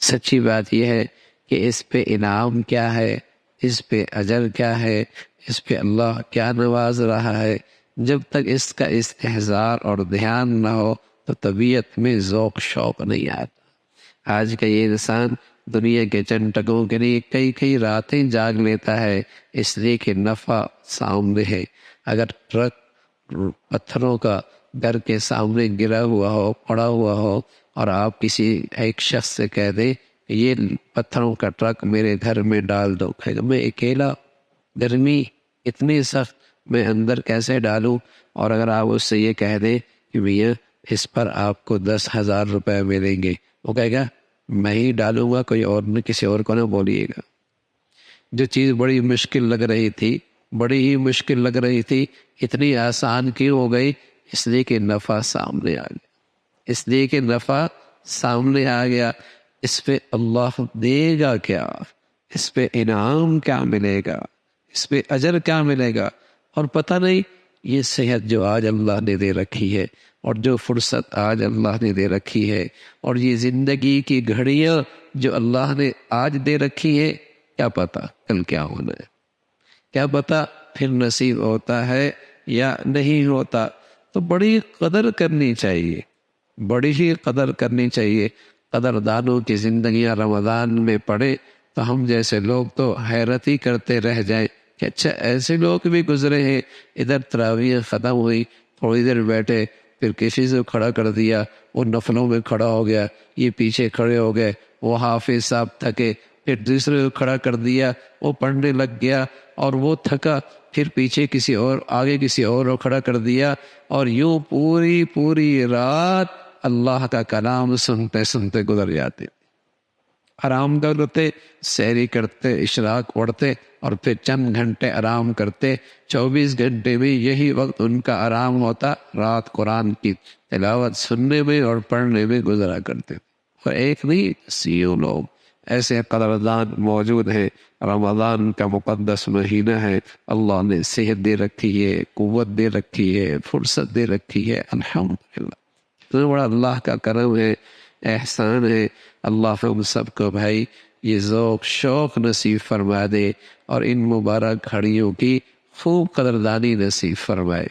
سچی بات یہ ہے کہ اس پہ انعام کیا ہے، اس پہ اجر کیا ہے، اس پہ اللہ کیا نواز رہا ہے، جب تک اس کا استحضار اور دھیان نہ ہو تو طبیعت میں ذوق شوق نہیں آتا۔ آج کا یہ انسان دنیا کے چند ٹکوں کے لیے کئی کئی راتیں جاگ لیتا ہے، اس لیے کہ نفع سامنے ہے۔ اگر ٹرک پتھروں کا گھر کے سامنے گرا ہوا ہو، پڑا ہوا ہو، اور آپ کسی ایک شخص سے کہہ دیں کہ یہ پتھروں کا ٹرک میرے گھر میں ڈال دو، کہے گا میں اکیلا، گرمی اتنی سخت، میں اندر کیسے ڈالوں؟ اور اگر آپ اس سے یہ کہہ دیں کہ میاں اس پر آپ کو 10,000 روپے ملیں گے، وہ کہے گا میں ہی ڈالوں گا، کوئی اور نہیں، کسی اور کو نہ بولیے گا۔ جو چیز بڑی مشکل لگ رہی تھی، بڑی ہی مشکل لگ رہی تھی، اتنی آسان کیوں ہو گئی؟ اس لیے کہ نفع سامنے آ گیا، اس لیے کہ نفع سامنے آ گیا۔ اس پہ اللہ دے گا کیا؟ اس پہ انعام کیا ملے گا؟ اس پہ اجر کیا ملے گا؟ اور پتہ نہیں یہ صحت جو آج اللہ نے دے رکھی ہے، اور جو فرصت آج اللہ نے دے رکھی ہے، اور یہ زندگی کی گھڑیاں جو اللہ نے آج دے رکھی ہے، کیا پتہ کل کیا ہونا ہے، کیا پتہ پھر نصیب ہوتا ہے یا نہیں ہوتا۔ تو بڑی قدر کرنی چاہیے، بڑی ہی قدر کرنی چاہیے۔ قدردانوں کی زندگیاں رمضان میں پڑے تو ہم جیسے لوگ تو حیرت ہی کرتے رہ جائیں کہ اچھا ایسے لوگ بھی گزرے ہیں۔ ادھر تراویح ختم ہوئی، تھوڑی دیر بیٹھے، پھر کسی سے کھڑا کر دیا، وہ نفلوں میں کھڑا ہو گیا، یہ پیچھے کھڑے ہو گئے، وہ حافظ صاحب تھکے، پھر دوسرے کو کھڑا کر دیا، وہ پڑھنے لگ گیا، اور وہ تھکا، پھر پیچھے کسی اور، آگے کسی اور کو کھڑا کر دیا، اور یوں پوری پوری رات اللہ کا کلام سنتے سنتے گزر جاتے، آرام کرتے، سحری کرتے، اشراق پڑھتے، اور پھر چند گھنٹے آرام کرتے۔ 24 گھنٹے میں یہی وقت ان کا آرام ہوتا، رات قرآن کی تلاوت سننے میں اور پڑھنے میں گزرا کرتے۔ اور ایک نہیں، سیوں لوگ ایسے قدردان موجود ہیں۔ رمضان کا مقدس مہینہ ہے، اللہ نے صحت دے رکھی ہے، قوت دے رکھی ہے، فرصت دے رکھی ہے، الحمدللہ۔ تو بڑا اللہ کا کرم ہے، احسان ہے۔ اللہ ہم سب کو بھائی یہ ذوق شوق نصیب فرما دے، اور ان مبارک گھڑیوں کی خوب قدردانی نصیب فرمائے۔